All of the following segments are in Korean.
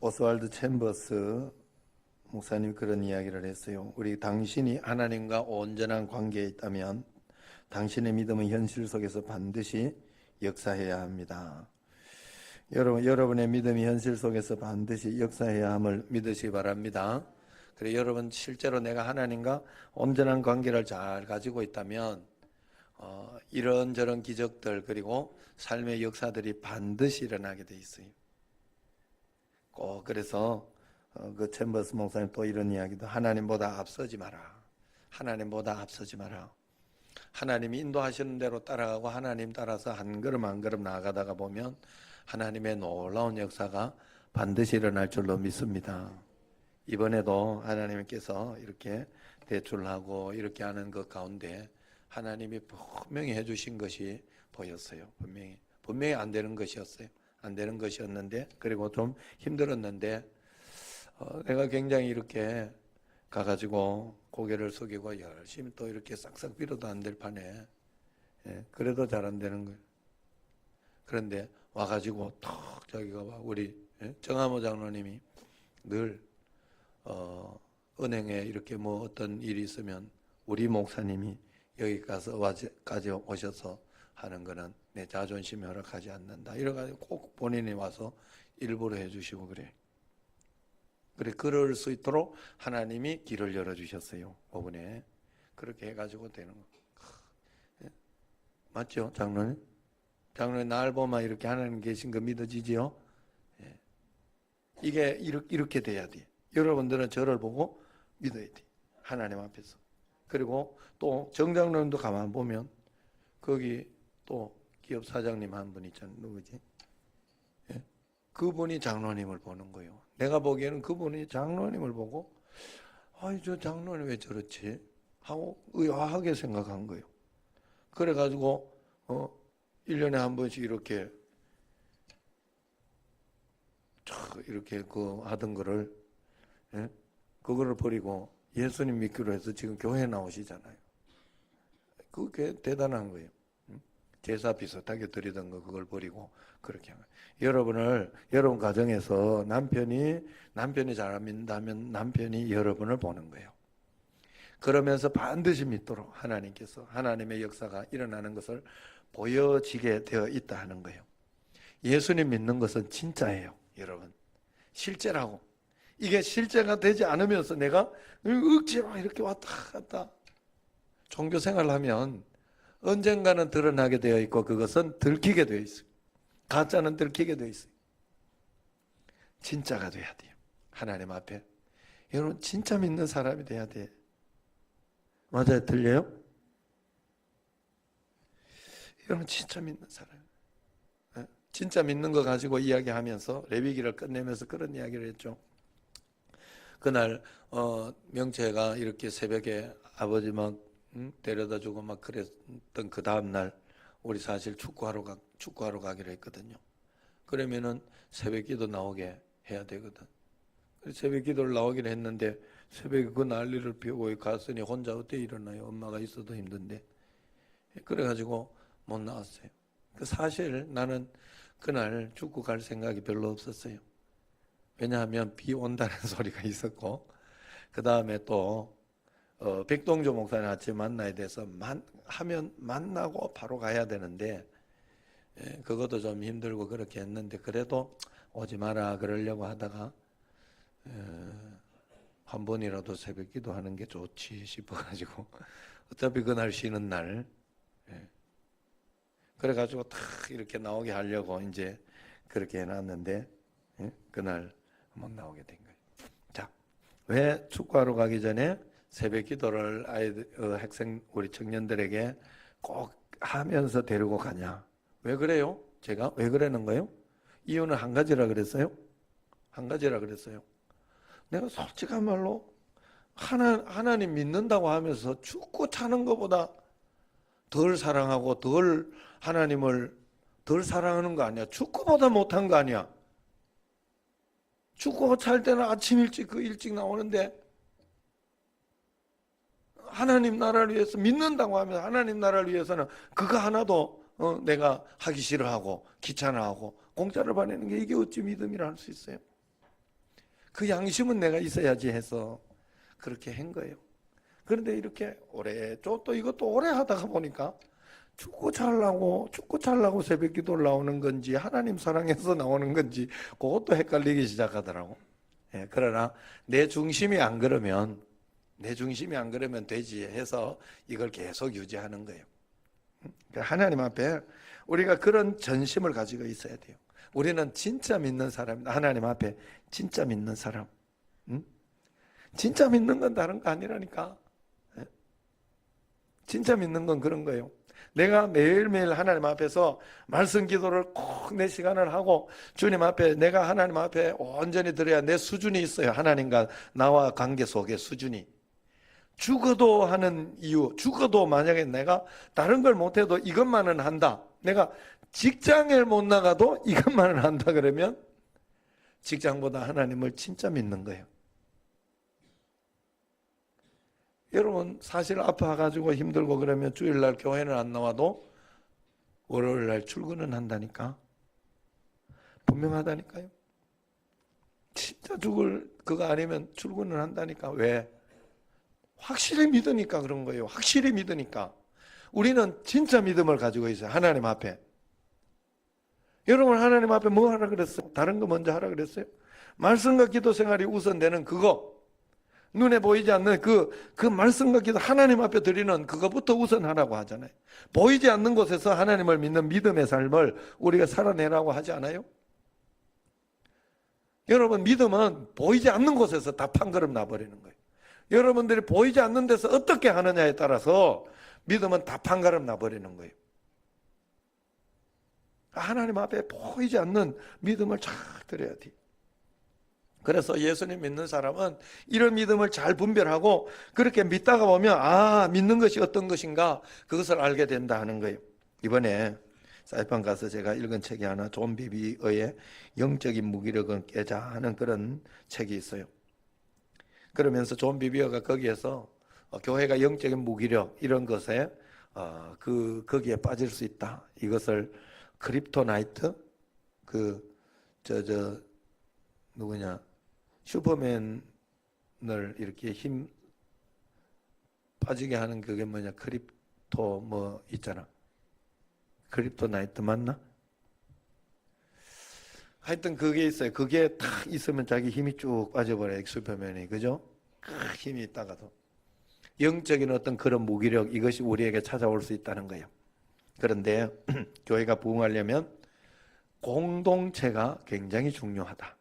오스왈드 챔버스 목사님 그런 이야기를 했어요. 우리 당신이 하나님과 온전한 관계에 있다면 당신의 믿음은 현실 속에서 반드시 역사해야 합니다. 여러분의 믿음이 현실 속에서 반드시 역사해야 함을 믿으시기 바랍니다. 그래 여러분 실제로 내가 하나님과 온전한 관계를 잘 가지고 있다면 이런저런 기적들 그리고 삶의 역사들이 반드시 일어나게 돼 있어요. 꼭 그래서 그 챔버스 목사님 또 이런 이야기도 하나님보다 앞서지 마라. 하나님보다 앞서지 마라. 하나님이 인도하시는 대로 따라가고 하나님 따라서 한 걸음 한 걸음 나아가다가 보면 하나님의 놀라운 역사가 반드시 일어날 줄로 믿습니다. 이번에도 하나님께서 이렇게 대출하고 이렇게 하는 것 가운데 하나님이 분명히 해주신 것이 보였어요. 분명히 안 되는 것이었어요. 안 되는 것이었는데 그리고 좀 힘들었는데 내가 굉장히 이렇게 가가지고 고개를 숙이고 열심히 또 이렇게 싹싹 빌어도 안 될 판에 그래도 잘 안 되는 거예요. 그런데 와가지고 턱 저기가 와 우리 정하모 장로님이 늘 은행에 이렇게 뭐 어떤 일이 있으면 우리 목사님이 여기까지 오셔서 하는 거는 내 자존심이 허락하지 않는다. 이래가지고 꼭 본인이 와서 일부러 해주시고 그래. 그럴 수 있도록 하나님이 길을 열어주셨어요. 5분에. 그렇게 해가지고 되는 거. 맞죠? 장로님? 장로님 날 보면 이렇게 하나님 계신 거 믿어지지요? 이게 이렇게 돼야 돼. 여러분들은 저를 보고 믿어야 돼. 하나님 앞에서. 그리고 또 정장로님도 가만 보면 거기 또 기업 사장님 한 분 있잖아요. 누구지? 그분이 장로님을 보는 거예요. 내가 보기에는 그분이 장로님을 보고 아이 저 장로님 왜 저렇지? 하고 의아하게 생각한 거예요. 그래가지고 1년에 한 번씩 이렇게 하던 거를 그거를 버리고 예수님 믿기로 해서 지금 교회 나오시잖아요. 그게 대단한 거예요. 제사 비슷하게 드리던 거 그걸 버리고 그렇게 하는 거예요. 여러분 가정에서 남편이 잘 안 믿는다면 남편이 여러분을 보는 거예요. 그러면서 반드시 믿도록 하나님께서 하나님의 역사가 일어나는 것을 보여지게 되어 있다 하는 거예요. 예수님 믿는 것은 진짜예요. 여러분 실제라고. 이게 실제가 되지 않으면서 내가 억지로 이렇게 왔다 갔다 종교 생활을 하면 언젠가는 드러나게 되어 있고 그것은 들키게 되어 있어요. 가짜는 들키게 되어 있어요. 진짜가 돼야 돼요. 하나님 앞에. 여러분 진짜 믿는 사람이 돼야 돼. 맞아요? 들려요? 여러분 진짜 믿는 사람. 진짜 믿는 거 가지고 이야기하면서 레위기를 끝내면서 그런 이야기를 했죠. 그날 명채가 이렇게 새벽에 아버지 막 데려다 주고 막 그랬던 그 다음날 우리 사실 축구하러 가기로 했거든요. 그러면은 새벽 기도 나오게 해야 되거든. 새벽 기도를 나오기로 했는데 새벽에 그 난리를 피우고 갔으니 혼자 어떻게 일어나요? 엄마가 있어도 힘든데. 그래가지고 못 나왔어요. 사실 나는 그날 축구 갈 생각이 별로 없었어요. 왜냐하면 비 온다는 소리가 있었고 그 다음에 또 백동조 목사님 아침에 만나야 돼서 만나고 바로 가야 되는데 그것도 좀 힘들고 그렇게 했는데 그래도 오지 마라 그러려고 하다가 한 번이라도 새벽 기도하는 게 좋지 싶어가지고 어차피 그날 쉬는 날 그래가지고 탁 이렇게 나오게 하려고 이제 그렇게 해놨는데 그날 못 나오게 된 거예요. 자, 왜 축구하러 가기 전에 새벽 기도를 학생 우리 청년들에게 꼭 하면서 데리고 가냐? 왜 그래요? 제가 왜 그러는 거예요? 이유는 한 가지라 그랬어요. 한 가지라 그랬어요. 내가 솔직한 말로 하나님 믿는다고 하면서 축구 차는 것보다 덜 사랑하고 하나님을 덜 사랑하는 거 아니야? 축구보다 못한 거 아니야? 축구 찰 때는 아침 일찍 나오는데 하나님 나라를 위해서 믿는다고 하면 하나님 나라를 위해서는 그거 하나도 내가 하기 싫어하고 귀찮아하고 공짜를 보내는 게 이게 어찌 믿음이라 할 수 있어요? 그 양심은 내가 있어야지 해서 그렇게 한 거예요. 그런데 이렇게 오래 또 이것도 오래 하다가 보니까 죽고 잘라고 새벽 기도를 나오는 건지 하나님 사랑해서 나오는 건지 그것도 헷갈리기 시작하더라고. 예, 그러나 내 중심이 안 그러면 되지 해서 이걸 계속 유지하는 거예요. 하나님 앞에 우리가 그런 전심을 가지고 있어야 돼요. 우리는 진짜 믿는 사람입니다. 하나님 앞에 진짜 믿는 사람. 응? 진짜 믿는 건 다른 거 아니라니까. 진짜 믿는 건 그런 거예요. 내가 매일매일 하나님 앞에서 말씀 기도를 꼭 내 시간을 하고 주님 앞에 내가 하나님 앞에 온전히 드려야 내 수준이 있어요. 하나님과 나와 관계 속의 수준이. 죽어도 하는 이유, 죽어도 만약에 내가 다른 걸 못해도 이것만은 한다. 내가 직장을 못 나가도 이것만은 한다 그러면 직장보다 하나님을 진짜 믿는 거예요. 여러분 사실 아파가지고 힘들고 그러면 주일날 교회는 안 나와도 월요일날 출근은 한다니까. 분명하다니까요. 진짜 죽을 그거 아니면 출근을 한다니까. 왜? 확실히 믿으니까 그런 거예요. 확실히 믿으니까. 우리는 진짜 믿음을 가지고 있어요. 하나님 앞에. 여러분 하나님 앞에 뭐 하라 그랬어요? 다른 거 먼저 하라 그랬어요? 말씀과 기도 생활이 우선되는 그거, 눈에 보이지 않는 그 말씀과 기도 하나님 앞에 드리는 그거부터 우선하라고 하잖아요. 보이지 않는 곳에서 하나님을 믿는 믿음의 삶을 우리가 살아내라고 하지 않아요? 여러분 믿음은 보이지 않는 곳에서 다 판가름 나버리는 거예요. 여러분들이 보이지 않는 데서 어떻게 하느냐에 따라서 믿음은 다 판가름 나버리는 거예요. 하나님 앞에 보이지 않는 믿음을 잘 드려야 돼요. 그래서 예수님 믿는 사람은 이런 믿음을 잘 분별하고 그렇게 믿다가 보면 믿는 것이 어떤 것인가 그것을 알게 된다 하는 거예요. 이번에 사이판 가서 제가 읽은 책이 하나 존 비비어의 영적인 무기력은 깨자 하는 그런 책이 있어요. 그러면서 존 비비어가 거기에서 교회가 영적인 무기력 이런 것에 거기에 빠질 수 있다. 이것을 크립토나이트 누구냐 슈퍼맨을 이렇게 힘 빠지게 하는 그게 뭐냐 크립토 뭐 있잖아. 크립토나이트 맞나? 하여튼 그게 있어요. 그게 딱 있으면 자기 힘이 쭉 빠져버려요. 슈퍼맨이. 그죠? 힘이 있다가도. 영적인 어떤 그런 무기력 이것이 우리에게 찾아올 수 있다는 거예요. 그런데 교회가 부흥하려면 공동체가 굉장히 중요하다.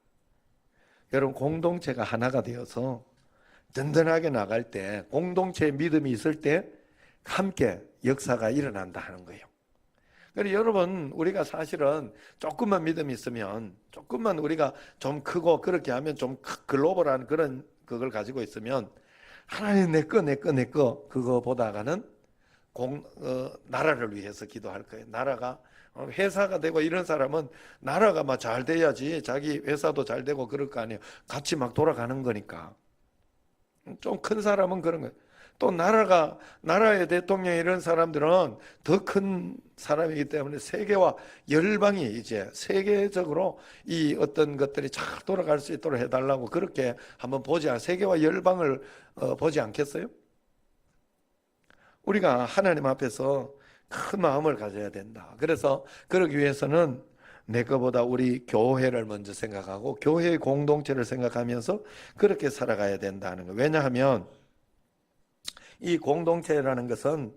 여러분 공동체가 하나가 되어서 든든하게 나갈 때 공동체의 믿음이 있을 때 함께 역사가 일어난다 하는 거예요. 그래서 여러분 우리가 사실은 조금만 믿음이 있으면 조금만 우리가 좀 크고 그렇게 하면 좀 글로벌한 그런 그걸 가지고 있으면 하나님 내 거 그거보다가는 나라를 위해서 기도할 거예요. 나라가 회사가 되고 이런 사람은 나라가 막 잘 돼야지 자기 회사도 잘 되고 그럴 거 아니에요. 같이 막 돌아가는 거니까. 좀 큰 사람은 그런 거예요. 또 나라의 대통령 이런 사람들은 더 큰 사람이기 때문에 세계와 열방이 이제 세계적으로 이 어떤 것들이 잘 돌아갈 수 있도록 해달라고 그렇게 한번 세계와 열방을 보지 않겠어요? 우리가 하나님 앞에서 큰 마음을 가져야 된다. 그래서 그러기 위해서는 내 것보다 우리 교회를 먼저 생각하고 교회의 공동체를 생각하면서 그렇게 살아가야 된다는 거예요. 왜냐하면 이 공동체라는 것은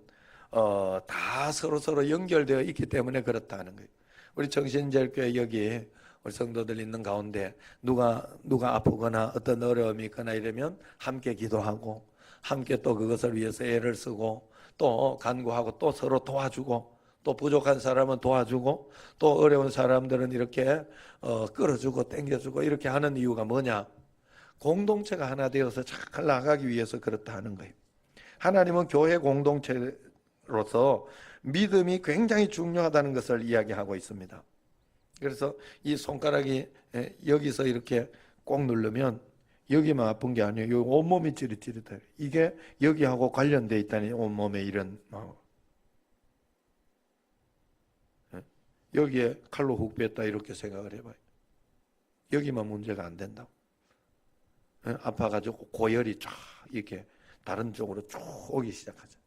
다 서로 연결되어 있기 때문에 그렇다는 거예요. 우리 정신제일교회 여기 우리 성도들 있는 가운데 누가 아프거나 어떤 어려움이 있거나 이러면 함께 기도하고 함께 또 그것을 위해서 애를 쓰고 또 간구하고 또 서로 도와주고 또 부족한 사람은 도와주고 또 어려운 사람들은 이렇게 끌어주고 땡겨주고 이렇게 하는 이유가 뭐냐? 공동체가 하나 되어서 잘 나가기 위해서 그렇다 하는 거예요. 하나님은 교회 공동체로서 믿음이 굉장히 중요하다는 것을 이야기하고 있습니다. 그래서 이 손가락이 여기서 이렇게 꼭 누르면 여기만 아픈 게 아니에요. 여기 온몸이 찌릿찌릿해요. 이게 여기하고 관련되어 있다니 온몸에 이런 여기에 칼로 훅 뺐다 이렇게 생각을 해봐요. 여기만 문제가 안 된다고. 아파가지고 고열이 쫙 이렇게 다른 쪽으로 쭉 오기 시작하죠.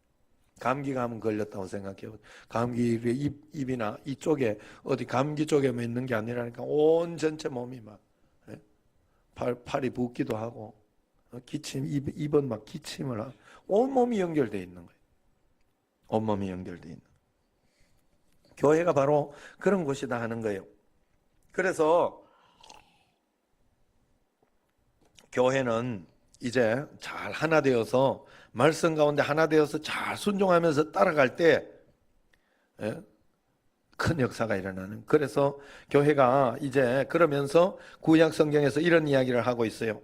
감기가 한번 걸렸다고 생각해요. 감기를 입이나 이쪽에 어디 감기 쪽에만 있는 게 아니라니까 온 전체 몸이 막 팔이 붓기도 하고 기침 입은 막 기침을 하고 온 몸이 연결되어 있는 거예요. 온 몸이 연결되어 있는. 교회가 바로 그런 곳이다 하는 거예요. 그래서 교회는 이제 잘 하나 되어서 말씀 가운데 하나 되어서 잘 순종하면서 따라갈 때 큰 역사가 일어나는. 그래서 교회가 이제 그러면서 구약 성경에서 이런 이야기를 하고 있어요.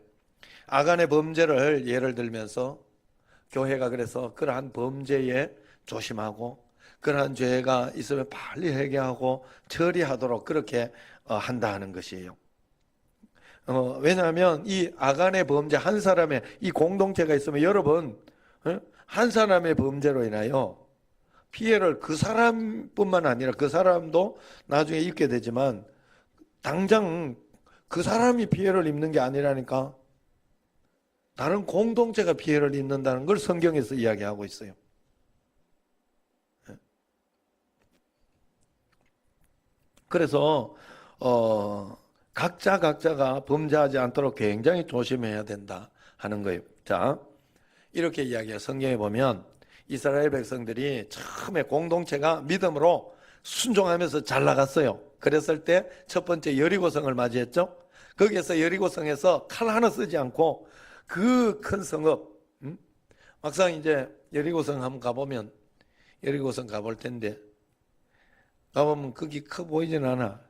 아간의 범죄를 예를 들면서 교회가 그래서 그러한 범죄에 조심하고 그러한 죄가 있으면 빨리 회개하고 처리하도록 그렇게 한다 하는 것이에요. 왜냐하면 이 아간의 범죄 한 사람의 이 공동체가 있으면 여러분 한 사람의 범죄로 인하여 피해를 그 사람뿐만 아니라 그 사람도 나중에 입게 되지만 당장 그 사람이 피해를 입는 게 아니라니까 다른 공동체가 피해를 입는다는 걸 성경에서 이야기하고 있어요. 그래서 각자가 범죄하지 않도록 굉장히 조심해야 된다 하는 거예요. 자, 이렇게 이야기해요. 성경에 보면 이스라엘 백성들이 처음에 공동체가 믿음으로 순종하면서 잘 나갔어요. 그랬을 때 첫 번째 여리고성을 맞이했죠. 거기에서 여리고성에서 칼 하나 쓰지 않고 그 큰 성읍, 막상 이제 여리고성 한번 가보면 여리고성 가볼 텐데 가보면 그게 커 보이진 않아.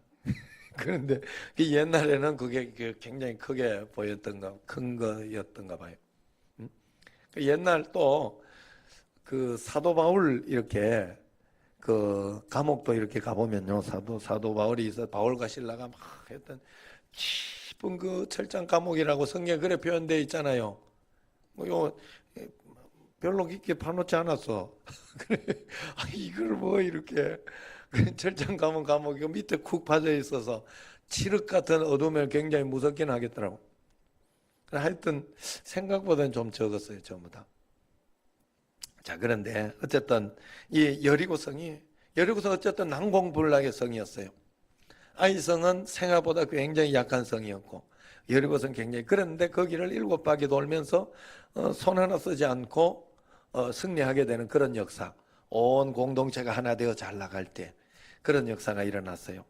그런데 옛날에는 그게 굉장히 크게 보였던가 큰 거였던가 봐요. 옛날 또 그 사도 바울 이렇게 그 감옥도 이렇게 가보면요 사도 바울이 있어 바울과 신라가 막 했던 깊은 그 철장 감옥이라고 성경에 그래 표현되어 있잖아요. 요 별로 깊게 파놓지 않았어. 그래 이걸 뭐 이렇게 철장 감옥이 밑에 쿡 파져 있어서 칠흑 같은 어둠을 굉장히 무섭긴 하겠더라고. 하여튼 생각보다는 좀 적었어요 전부 다. 자, 그런데 어쨌든 이 여리고성 어쨌든 난공불락의 성이었어요. 아이성은 생각보다 굉장히 약한 성이었고 여리고성 굉장히 그런데 거기를 7바퀴 돌면서 손 하나 쓰지 않고 승리하게 되는 그런 역사. 온 공동체가 하나 되어 잘 나갈 때 그런 역사가 일어났어요.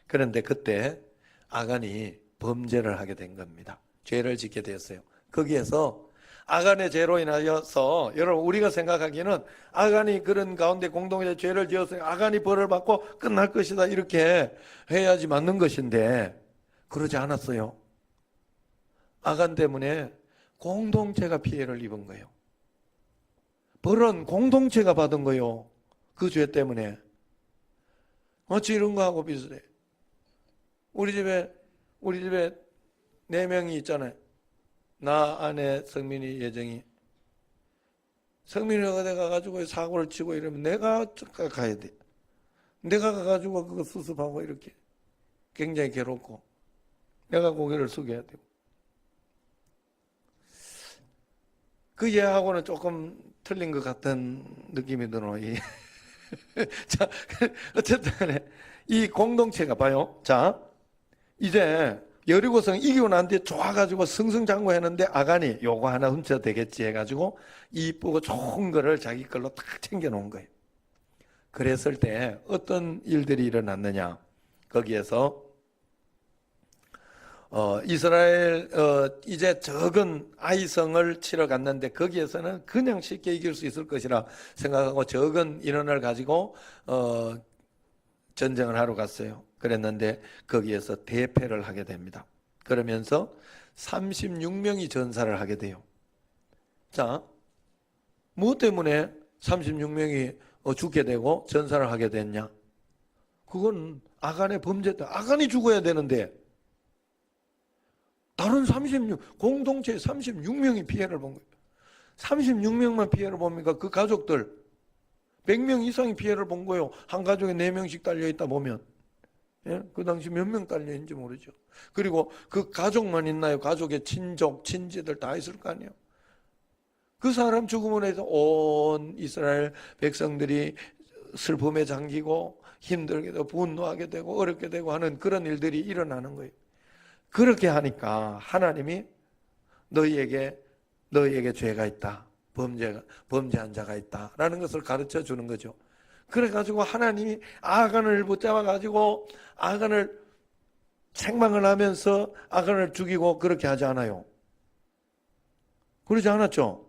그런데 그때 아간이 범죄를 하게 된 겁니다. 죄를 짓게 되었어요. 거기에서 아간의 죄로 인하여서 여러분 우리가 생각하기에는 아간이 그런 가운데 공동체 죄를 지었으니 아간이 벌을 받고 끝날 것이다 이렇게 해야지 맞는 것인데 그러지 않았어요. 아간 때문에 공동체가 피해를 입은 거예요. 벌은 공동체가 받은 거예요. 그 죄 때문에. 마치 이런 거하고 비슷해. 우리 집에 4명이 있잖아요. 나, 아내, 성민이, 예정이. 성민이가 어디 가가지고 사고를 치고 이러면 내가 가야 돼. 내가 가가지고 그거 수습하고 이렇게 굉장히 괴롭고 내가 고개를 숙여야 되고. 그 예하고는 조금 틀린 것 같은 느낌이 들어. 자, 어쨌든 이 공동체가 봐요. 자, 이제 여리고성 이기고 난 뒤에 좋아가지고 승승장구했는데 아간이 요거 하나 훔쳐 되겠지 해가지고 이쁘고 좋은 거를 자기 걸로 탁 챙겨놓은 거예요. 그랬을 때 어떤 일들이 일어났느냐. 거기에서 이스라엘 이제 적은 아이성을 치러 갔는데 거기에서는 그냥 쉽게 이길 수 있을 것이라 생각하고 적은 인원을 가지고 전쟁을 하러 갔어요. 그랬는데 거기에서 대패를 하게 됩니다. 그러면서 36명이 전사를 하게 돼요. 자, 무엇 때문에 36명이 죽게 되고 전사를 하게 됐냐? 그건 아간의 범죄 때문에 아간이 죽어야 되는데 다른 공동체에 36명이 피해를 본 거예요. 36명만 피해를 봅니까? 그 가족들 100명 이상이 피해를 본 거예요. 한 가족에 4명씩 딸려있다 보면 예? 그 당시 몇 명 딸려 있는지 모르죠. 그리고 그 가족만 있나요? 가족의 친족, 친지들 다 있을 거 아니에요. 그 사람 죽음으로 해서 온 이스라엘 백성들이 슬픔에 잠기고 힘들게 되고 분노하게 되고 어렵게 되고 하는 그런 일들이 일어나는 거예요. 그렇게 하니까 하나님이 너희에게 죄가 있다. 범죄한 자가 있다라는 것을 가르쳐 주는 거죠. 그래가지고 하나님이 아간을 붙잡아가지고 아간을 책망을 하면서 아간을 죽이고 그렇게 하지 않아요. 그러지 않았죠?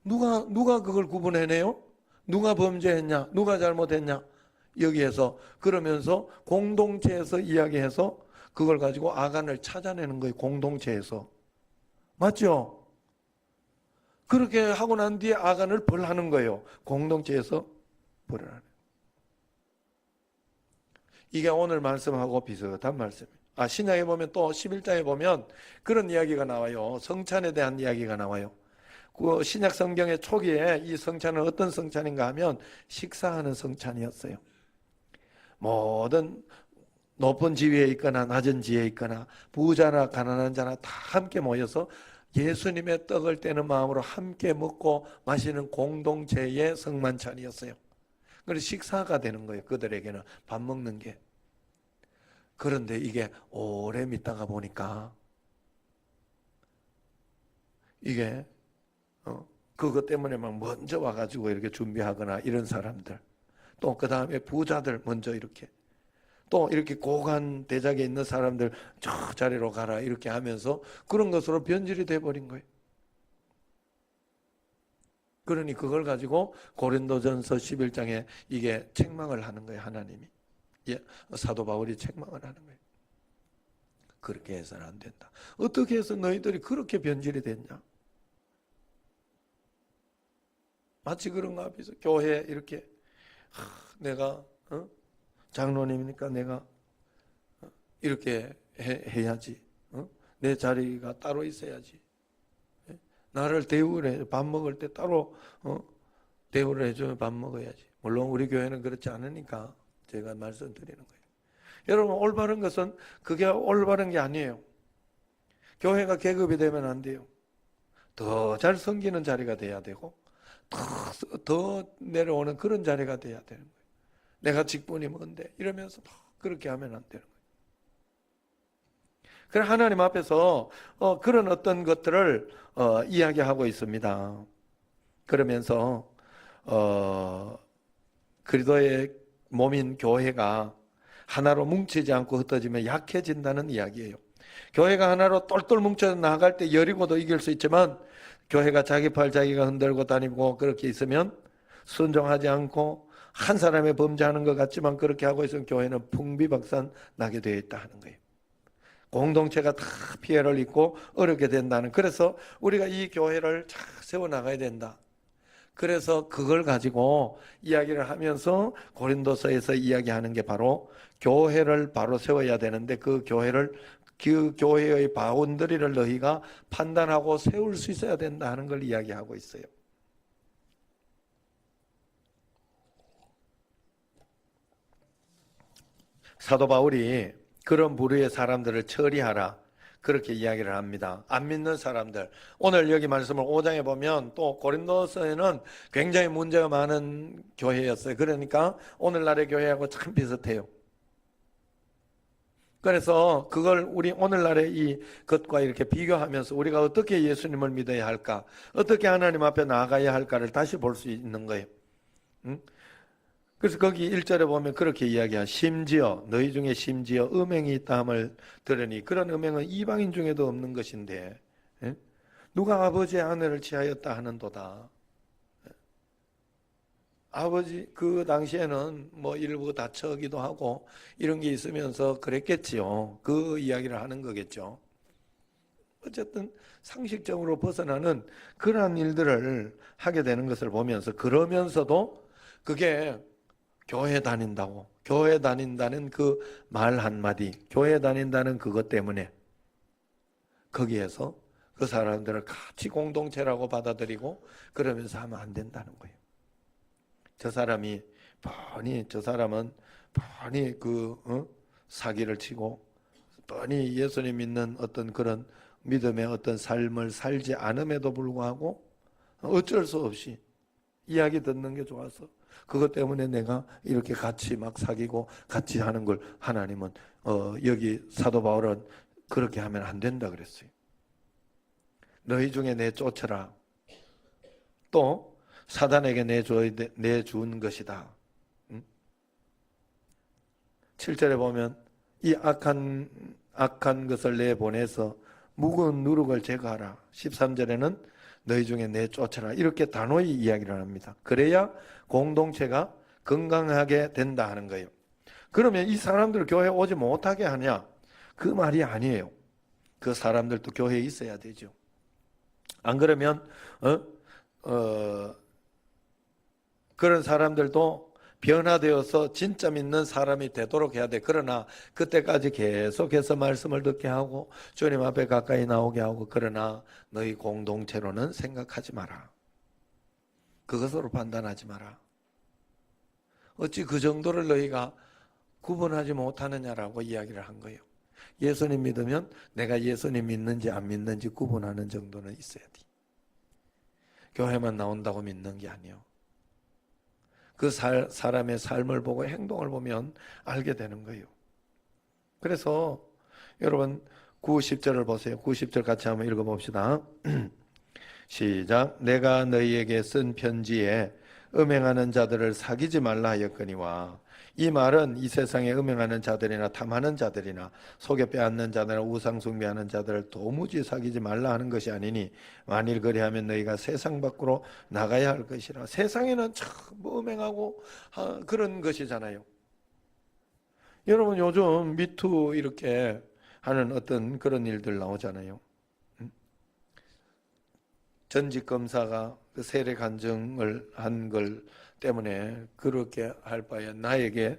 누가 그걸 구분해내요? 누가 범죄했냐? 누가 잘못했냐? 여기에서 그러면서 공동체에서 이야기해서 그걸 가지고 아간을 찾아내는 거예요. 공동체에서. 맞죠? 그렇게 하고 난 뒤에 아간을 벌하는 거예요. 공동체에서 벌을 하는. 이게 오늘 말씀하고 비슷한 말씀이에요. 신약에 보면 또 11장에 보면 그런 이야기가 나와요. 성찬에 대한 이야기가 나와요. 그 신약 성경의 초기에 이 성찬은 어떤 성찬인가 하면 식사하는 성찬이었어요. 모든 높은 지위에 있거나 낮은 지위에 있거나 부자나 가난한 자나 다 함께 모여서 예수님의 떡을 떼는 마음으로 함께 먹고 마시는 공동체의 성만찬이었어요. 그래서 식사가 되는 거예요. 그들에게는 밥 먹는 게. 그런데 이게 오래 믿다가 보니까 이게 그것 때문에 막 먼저 와가지고 이렇게 준비하거나 이런 사람들, 또 그 다음에 부자들 먼저 이렇게, 또 이렇게 고관 대작에 있는 사람들 저 자리로 가라 이렇게 하면서 그런 것으로 변질이 돼버린 거예요. 그러니 그걸 가지고 고린도전서 11장에 이게 책망을 하는 거예요. 하나님이. 사도 바울이 책망을 하는 거예요. 그렇게 해서는 안 된다. 어떻게 해서 너희들이 그렇게 변질이 됐냐? 마치 그런가 비슷. 교회 이렇게 내가 장로님이니까 내가 이렇게 해야지. 내 자리가 따로 있어야지. 나를 대우를 해. 밥 먹을 때 따로 대우를 해주면 밥 먹어야지. 물론 우리 교회는 그렇지 않으니까 제가 말씀드리는 거예요. 여러분, 올바른 것은 그게 올바른 게 아니에요. 교회가 계급이 되면 안 돼요. 더 잘 섬기는 자리가 돼야 되고 더 내려오는 그런 자리가 돼야 되는 거예요. 내가 직분이 뭔데 이러면서 그렇게 하면 안 되는 거예요. 그래 하나님 앞에서 그런 어떤 것들을 이야기하고 있습니다. 그러면서 그리스도의 몸인 교회가 하나로 뭉치지 않고 흩어지면 약해진다는 이야기예요. 교회가 하나로 똘똘 뭉쳐 나갈 때 여리고도 이길 수 있지만 교회가 자기 팔 자기가 흔들고 다니고 그렇게 있으면 순종하지 않고 한 사람의 범죄하는 것 같지만 그렇게 하고 있으면 교회는 풍비박산 나게 되어 있다 하는 거예요. 공동체가 다 피해를 입고 어렵게 된다는. 그래서 우리가 이 교회를 잘 세워나가야 된다. 그래서 그걸 가지고 이야기를 하면서 고린도서에서 이야기하는 게 바로 교회를 바로 세워야 되는데 그 교회의 바운더리를 너희가 판단하고 세울 수 있어야 된다 하는 걸 이야기하고 있어요. 사도 바울이 그런 부류의 사람들을 처리하라 그렇게 이야기를 합니다. 안 믿는 사람들, 오늘 여기 말씀을 5장에 보면 또 고린도서에는 굉장히 문제가 많은 교회였어요. 그러니까 오늘날의 교회하고 참 비슷해요. 그래서 그걸 우리 오늘날의 이 것과 이렇게 비교하면서 우리가 어떻게 예수님을 믿어야 할까, 어떻게 하나님 앞에 나아가야 할까를 다시 볼 수 있는 거예요. 그래서 거기 1절에 보면 그렇게 이야기한 심지어 너희 중에 심지어 음행이 있다 함을 들으니 그런 음행은 이방인 중에도 없는 것인데 누가 아버지의 아내를 취하였다 하는도다. 아버지 그 당시에는 뭐 일부 다처기도 하고 이런 게 있으면서 그랬겠지요. 그 이야기를 하는 거겠죠. 어쨌든 상식적으로 벗어나는 그러한 일들을 하게 되는 것을 보면서 그러면서도 그게 교회 다닌다고 교회 다닌다는 그 말 한마디 교회 다닌다는 그것 때문에 거기에서 그 사람들을 같이 공동체라고 받아들이고 그러면서 하면 안 된다는 거예요. 저 사람은 뻔히 사기를 치고 뻔히 예수님 믿는 어떤 그런 믿음의 어떤 삶을 살지 않음에도 불구하고 어쩔 수 없이 이야기 듣는 게 좋아서 그것 때문에 내가 이렇게 같이 막 사귀고 같이 하는 걸 하나님은 여기 사도 바울은 그렇게 하면 안 된다 그랬어요. 너희 중에 내쫓아라. 또 사단에게 내준 것이다. 7절에 보면 이 악한 것을 내보내서 무거운 누룩을 제거하라. 13절에는 너희 중에 내쫓아라. 이렇게 단호히 이야기를 합니다. 그래야 공동체가 건강하게 된다 하는 거예요. 그러면 이 사람들 교회 오지 못하게 하냐? 그 말이 아니에요. 그 사람들도 교회에 있어야 되죠. 안 그러면 그런 사람들도 변화되어서 진짜 믿는 사람이 되도록 해야 돼. 그러나 그때까지 계속해서 말씀을 듣게 하고 주님 앞에 가까이 나오게 하고, 그러나 너희 공동체로는 생각하지 마라. 그것으로 판단하지 마라. 어찌 그 정도를 너희가 구분하지 못하느냐라고 이야기를 한 거예요. 예수님 믿으면 내가 예수님 믿는지 안 믿는지 구분하는 정도는 있어야 돼. 교회만 나온다고 믿는 게 아니에요. 그 사람의 삶을 보고 행동을 보면 알게 되는 거예요. 그래서 여러분 9, 10절을 보세요. 9, 10절 같이 한번 읽어봅시다. 시작. 내가 너희에게 쓴 편지에 음행하는 자들을 사귀지 말라 하였거니와. 이 말은 이 세상에 음행하는 자들이나 탐하는 자들이나 속에 빼앗는 자들이나 우상 숭배하는 자들을 도무지 사귀지 말라 하는 것이 아니니 만일 그리하면 너희가 세상 밖으로 나가야 할 것이라. 세상에는 참 음행하고 그런 것이잖아요. 여러분 요즘 미투 이렇게 하는 어떤 그런 일들 나오잖아요. 전직 검사가 그 세례 간증을 한 걸 때문에 그렇게 할 바에 나에게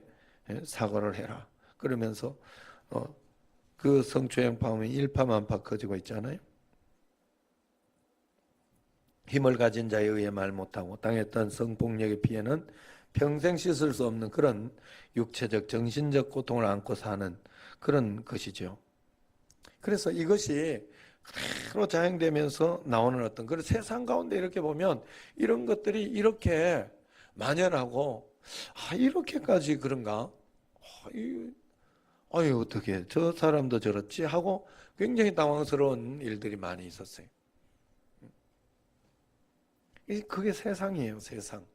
사과를 해라. 그러면서 그 성추행 파음이 일파만파 커지고 있잖아요. 힘을 가진 자에 의해 말 못하고 당했던 성폭력의 피해는 평생 씻을 수 없는 그런 육체적, 정신적 고통을 안고 사는 그런 것이죠. 그래서 이것이 그대로 자행되면서 나오는 어떤 그런 세상 가운데 이렇게 보면 이런 것들이 이렇게 만연하고 이렇게까지 그런가? 어떻게 저 사람도 저렇지? 하고 굉장히 당황스러운 일들이 많이 있었어요. 그게 세상이에요, 세상.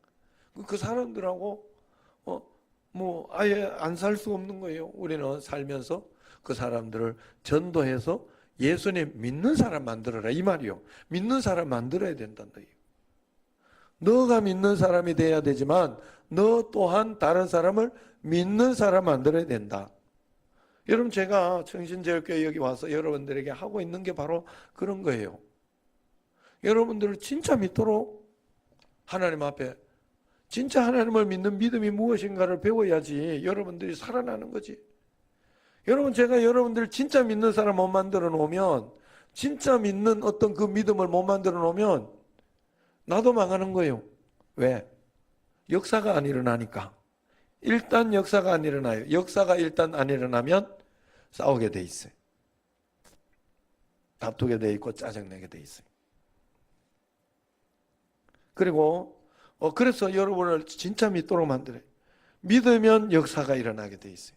그 사람들하고 아예 안 살 수 없는 거예요. 우리는 살면서 그 사람들을 전도해서 예수님 믿는 사람 만들어라 이 말이요. 믿는 사람 만들어야 된다는 거예요. 너가 믿는 사람이 돼야 되지만 너 또한 다른 사람을 믿는 사람 만들어야 된다. 여러분 제가 청신제일교회 여기 와서 여러분들에게 하고 있는 게 바로 그런 거예요. 여러분들을 진짜 믿도록 하나님 앞에 진짜 하나님을 믿는 믿음이 무엇인가를 배워야지 여러분들이 살아나는 거지. 여러분 제가 여러분들 진짜 믿는 사람 못 만들어 놓으면, 진짜 믿는 어떤 그 믿음을 못 만들어 놓으면 나도 망하는 거예요. 왜? 역사가 안 일어나니까. 일단 역사가 안 일어나요. 역사가 일단 안 일어나면 싸우게 돼 있어요. 다투게 돼 있고 짜증내게 돼 있어요. 그리고 그래서 여러분을 진짜 믿도록 만들어요. 믿으면 역사가 일어나게 돼 있어요.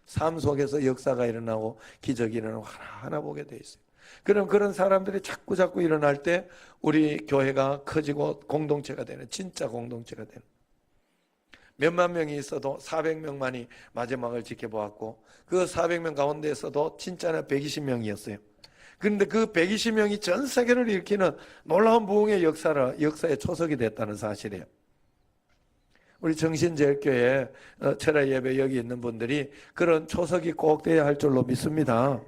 삶 속에서 역사가 일어나고 기적이 일어나고 하나하나 보게 돼 있어요. 그럼 그런 사람들이 자꾸 일어날 때 우리 교회가 커지고 공동체가 되는, 진짜 공동체가 되는. 몇만 명이 있어도 400명만이 마지막을 지켜보았고 그 400명 가운데에서도 진짜는 120명이었어요. 그런데 그 120명이 전 세계를 일으키는 놀라운 부흥의 역사에 초석이 됐다는 사실이에요. 우리 정신제일교회 철야 예배 여기 있는 분들이 그런 초석이 꼭 돼야 할 줄로 믿습니다.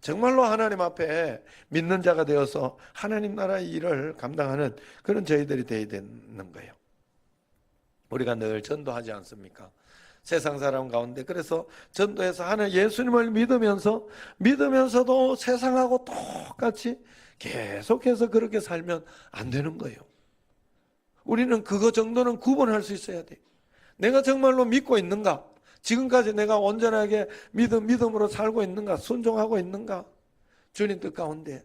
정말로 하나님 앞에 믿는 자가 되어서 하나님 나라의 일을 감당하는 그런 저희들이 되어야 되는 거예요. 우리가 늘 전도하지 않습니까? 세상 사람 가운데. 그래서 전도해서 하나님 예수님을 믿으면서도 세상하고 똑같이 계속해서 그렇게 살면 안 되는 거예요. 우리는 그거 정도는 구분할 수 있어야 돼. 내가 정말로 믿고 있는가? 지금까지 내가 온전하게 믿음으로 살고 있는가? 순종하고 있는가? 주님 뜻 가운데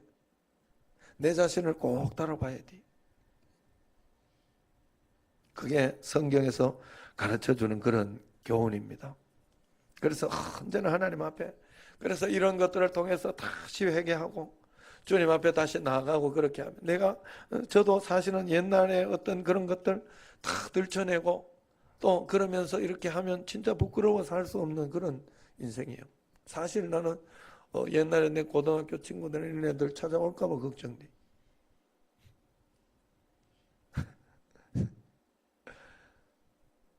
내 자신을 꼭 따라봐야 돼. 그게 성경에서 가르쳐주는 그런 교훈입니다. 그래서 언제나 하나님 앞에, 그래서 이런 것들을 통해서 다시 회개하고 주님 앞에 다시 나아가고 그렇게 하면 저도 사실은 옛날에 어떤 그런 것들 다 들춰내고 또 그러면서 이렇게 하면 진짜 부끄러워서 할 수 없는 그런 인생이에요. 사실 나는 옛날에 내 고등학교 친구들 이런 애들 찾아올까 봐 걱정돼.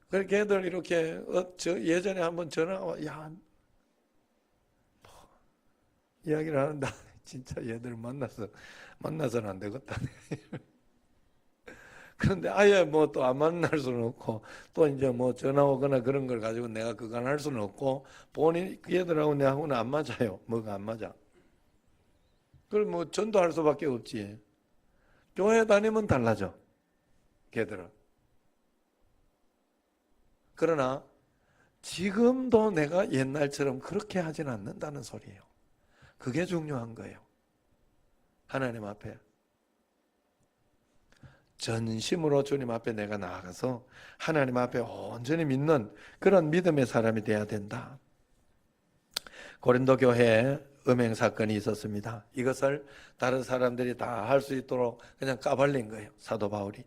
그렇게 애들 이렇게 예전에 한번 전화가 이야기를 하는데 진짜 얘들 만나서는 안 되겠다. 그런데 아예 뭐 또 안 만날 수는 없고 또 이제 뭐 전화 오거나 그런 걸 가지고 내가 그간 할 수는 없고 본인 그 얘들하고 내하고는 안 맞아요. 뭐가 안 맞아. 그럼 뭐 전도할 수밖에 없지. 교회 다니면 달라져. 걔들은. 그러나 지금도 내가 옛날처럼 그렇게 하진 않는다는 소리예요. 그게 중요한 거예요. 하나님 앞에 전심으로 주님 앞에 내가 나아가서 하나님 앞에 온전히 믿는 그런 믿음의 사람이 돼야 된다. 고린도 교회에 음행 사건이 있었습니다. 이것을 다른 사람들이 다 할 수 있도록 그냥 까발린 거예요. 사도 바울이.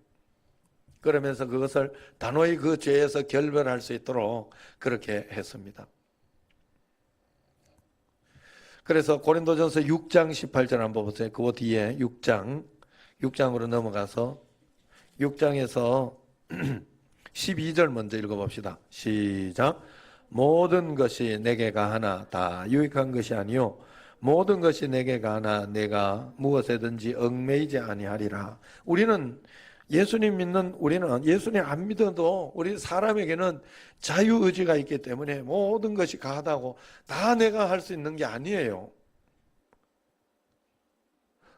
그러면서 그것을 단호히 그 죄에서 결별할 수 있도록 그렇게 했습니다. 그래서 고린도전서 6장 18절 한번 보세요. 그 뒤에 6장으로 넘어가서 6장에서 12절 먼저 읽어봅시다. 시작. 모든 것이 내게 가하나 다 유익한 것이 아니요 모든 것이 내게 가하나 내가 무엇에든지 얽매이지 아니하리라. 우리는 예수님 안 믿어도 우리 사람에게는 자유의지가 있기 때문에 모든 것이 가하다고 다 내가 할 수 있는 게 아니에요.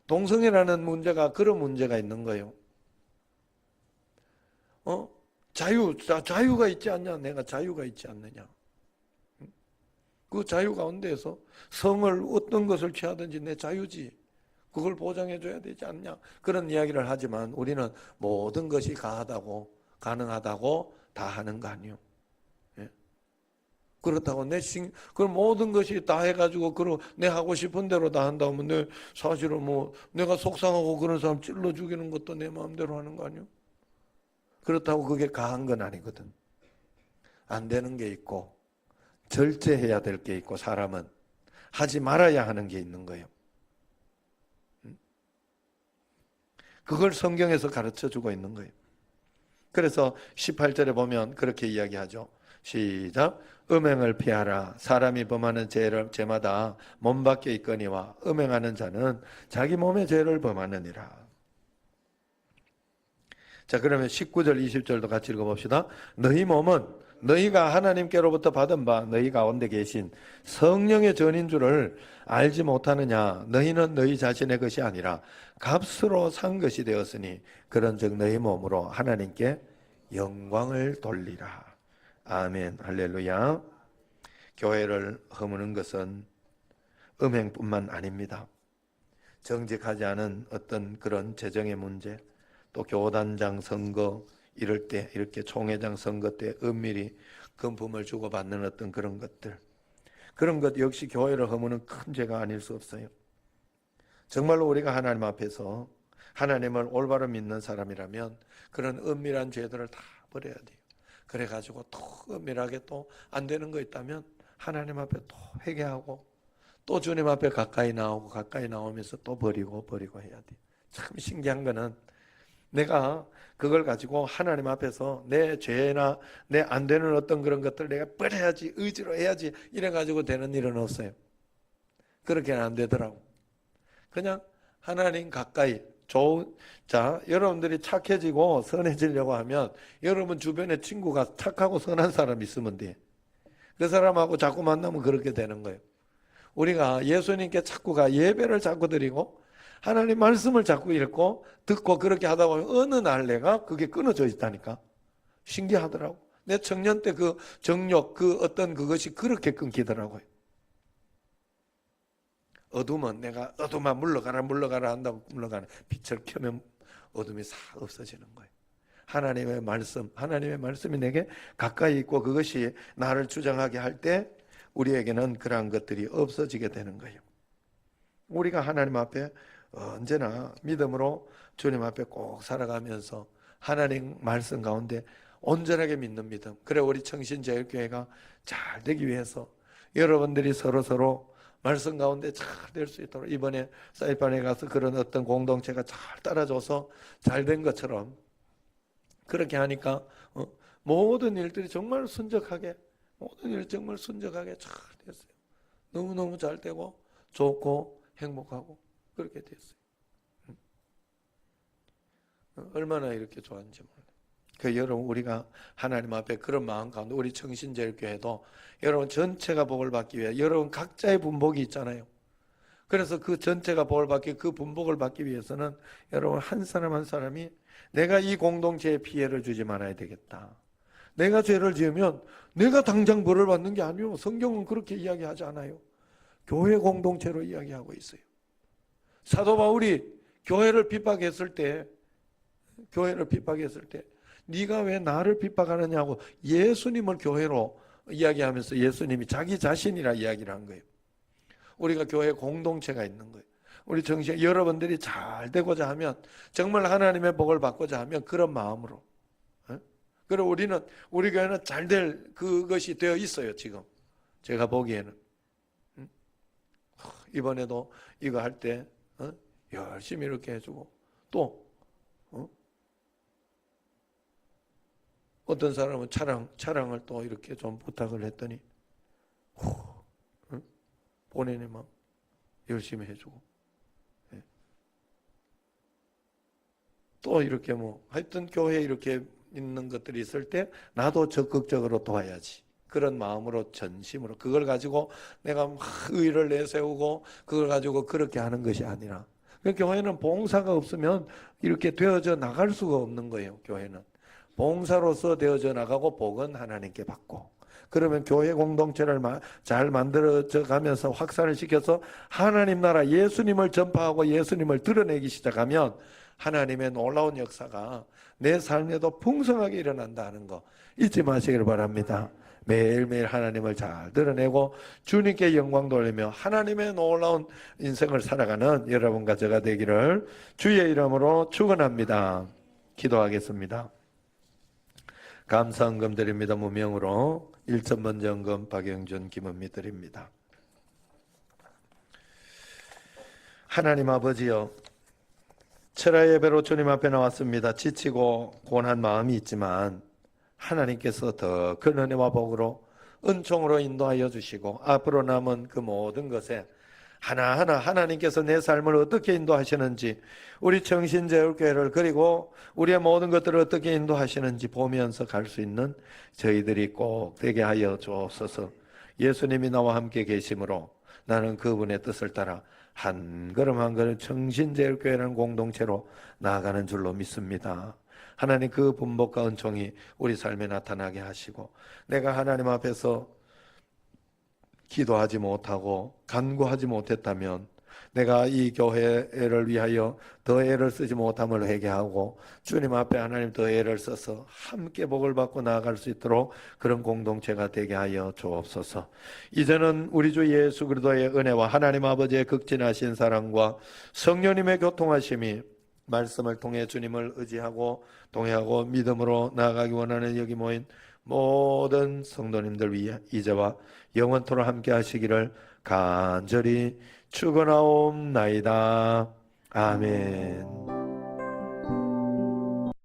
동성애라는 문제가 그런 문제가 있는 거예요. 자유가 있지 않냐? 내가 자유가 있지 않느냐? 그 자유 가운데에서 성을 어떤 것을 취하든지 내 자유지. 그걸 보장해 줘야 되지 않냐? 그런 이야기를 하지만 우리는 모든 것이 가능하다고 다 하는 거 아니요. 예? 그렇다고 그 모든 것이 다 해가지고 내 하고 싶은 대로 다 한다면 사실은 내가 속상하고 그런 사람 찔러 죽이는 것도 내 마음대로 하는 거 아니요? 그렇다고 그게 가한 건 아니거든. 안 되는 게 있고 절제해야 될 게 있고 사람은 하지 말아야 하는 게 있는 거예요. 그걸 성경에서 가르쳐주고 있는 거예요. 그래서 18절에 보면 그렇게 이야기하죠. 시작. 음행을 피하라. 사람이 범하는 죄마다 몸 밖에 있거니와 음행하는 자는 자기 몸의 죄를 범하느니라. 자, 그러면 19절 20절도 같이 읽어봅시다. 너희 몸은 너희가 하나님께로부터 받은 바 너희 가운데 계신 성령의 전인 줄을 알지 못하느냐. 너희는 너희 자신의 것이 아니라 값으로 산 것이 되었으니 그런즉 너희 몸으로 하나님께 영광을 돌리라. 아멘. 할렐루야. 교회를 허무는 것은 음행뿐만 아닙니다. 정직하지 않은 어떤 그런 재정의 문제, 또 교단장 선거 이럴 때 이렇게 총회장 선거 때 은밀히 금품을 주고받는 어떤 그런 것들, 그런 것 역시 교회를 허무는 큰 죄가 아닐 수 없어요. 정말로 우리가 하나님 앞에서 하나님을 올바로 믿는 사람이라면 그런 은밀한 죄들을 다 버려야 돼요. 그래가지고 또 은밀하게 또 안 되는 거 있다면 하나님 앞에 또 회개하고 또 주님 앞에 가까이 나오면서 또 버리고 해야 돼요. 참 신기한 거는 내가 그걸 가지고 하나님 앞에서 내 죄나 내 안 되는 어떤 그런 것들 내가 버려야지, 의지로 해야지 이래가지고 되는 일은 없어요. 그렇게는 안 되더라고. 그냥 하나님 가까이 여러분들이 착해지고 선해지려고 하면 여러분 주변에 친구가 착하고 선한 사람 있으면 돼. 그 사람하고 자꾸 만나면 그렇게 되는 거예요. 우리가 예수님께 예배를 자꾸 드리고 하나님 말씀을 자꾸 읽고 듣고 그렇게 하다 보면 어느 날 내가 그게 끊어져 있다니까. 신기하더라고. 내 청년 때 그 정욕, 그 어떤 그것이 그렇게 끊기더라고요. 어둠은 내가 어둠아 물러가라 한다고 물러가는, 빛을 켜면 어둠이 싹 없어지는 거예요. 하나님의 말씀이 내게 가까이 있고 그것이 나를 주장하게 할 때 우리에게는 그러한 것들이 없어지게 되는 거예요. 우리가 하나님 앞에 언제나 믿음으로 주님 앞에 꼭 살아가면서 하나님 말씀 가운데 온전하게 믿는 믿음, 그래 우리 청신제일교회가 잘 되기 위해서 여러분들이 서로 말씀 가운데 잘 될 수 있도록, 이번에 사이판에 가서 그런 어떤 공동체가 잘 따라줘서 잘 된 것처럼 그렇게 하니까 모든 일들이 정말 순적하게, 잘 됐어요. 너무너무 잘 되고 좋고 행복하고 그렇게 됐어요. 얼마나 이렇게 좋았는지 몰라요. 여러분, 우리가 하나님 앞에 그런 마음 가운데 우리 청신제일교회도 여러분 전체가 복을 받기 위해 여러분 각자의 분복이 있잖아요. 그래서 그 전체가 복을 받기, 그 분복을 받기 위해서는 여러분 한 사람 한 사람이 내가 이 공동체에 피해를 주지 말아야 되겠다. 내가 죄를 지으면 내가 당장 벌을 받는 게 아니요. 성경은 그렇게 이야기하지 않아요. 교회 공동체로 이야기하고 있어요. 사도 바울이 교회를 핍박했을 때 네가 왜 나를 핍박하느냐고 예수님을 교회로 이야기하면서 예수님이 자기 자신이라 이야기를 한 거예요. 우리가 교회 공동체가 있는 거예요. 우리 정신, 여러분들이 잘 되고자 하면, 정말 하나님의 복을 받고자 하면 그런 마음으로, 그리고 우리 교회는 잘 될 그것이 되어 있어요. 지금 제가 보기에는 이번에도 이거 할 때 열심히 이렇게 해주고, 또 어떤 사람은 차량을 또 이렇게 좀 부탁을 했더니 본인이 막 열심히 해주고, 또 이렇게 하여튼 교회에 이렇게 있는 것들이 있을 때 나도 적극적으로 도와야지, 그런 마음으로, 전심으로, 그걸 가지고 내가 막 의의를 내세우고 그걸 가지고 그렇게 하는 것이 아니라, 교회는 봉사가 없으면 이렇게 되어져 나갈 수가 없는 거예요. 교회는 봉사로서 되어져 나가고 복은 하나님께 받고, 그러면 교회 공동체를 잘 만들어져 가면서 확산을 시켜서 하나님 나라 예수님을 전파하고 예수님을 드러내기 시작하면 하나님의 놀라운 역사가 내 삶에도 풍성하게 일어난다는 거 잊지 마시길 바랍니다. 매일매일 하나님을 잘 드러내고 주님께 영광 돌리며 하나님의 놀라운 인생을 살아가는 여러분과 제가 되기를 주의 이름으로 축원합니다. 기도하겠습니다. 감사헌금 드립니다. 무명으로 1천 번째 헌금 박영준 김은미 드립니다. 하나님 아버지여, 철야 예배로 주님 앞에 나왔습니다. 지치고 고난 마음이 있지만 하나님께서 더 큰 은혜와 복으로 은총으로 인도하여 주시고 앞으로 남은 그 모든 것에 하나하나 하나님께서 내 삶을 어떻게 인도하시는지, 우리 청신제일교회를, 그리고 우리의 모든 것들을 어떻게 인도하시는지 보면서 갈 수 있는 저희들이 꼭 되게 하여 주옵소서. 예수님이 나와 함께 계심으로 나는 그분의 뜻을 따라 한 걸음 한 걸음 청신제일교회라는 공동체로 나아가는 줄로 믿습니다. 하나님, 그 분복과 은총이 우리 삶에 나타나게 하시고, 내가 하나님 앞에서 기도하지 못하고 간구하지 못했다면 내가 이 교회를 위하여 더 애를 쓰지 못함을 회개하고 주님 앞에 하나님 더 애를 써서 함께 복을 받고 나아갈 수 있도록 그런 공동체가 되게 하여 주옵소서. 이제는 우리 주 예수 그리스도의 은혜와 하나님 아버지의 극진하신 사랑과 성령님의 교통하심이 말씀을 통해 주님을 의지하고 동행하고 믿음으로 나아가기 원하는 여기 모인 모든 성도님들 위해 이제와 영원토록 함께 하시기를 간절히 축원하옵나이다. 아멘.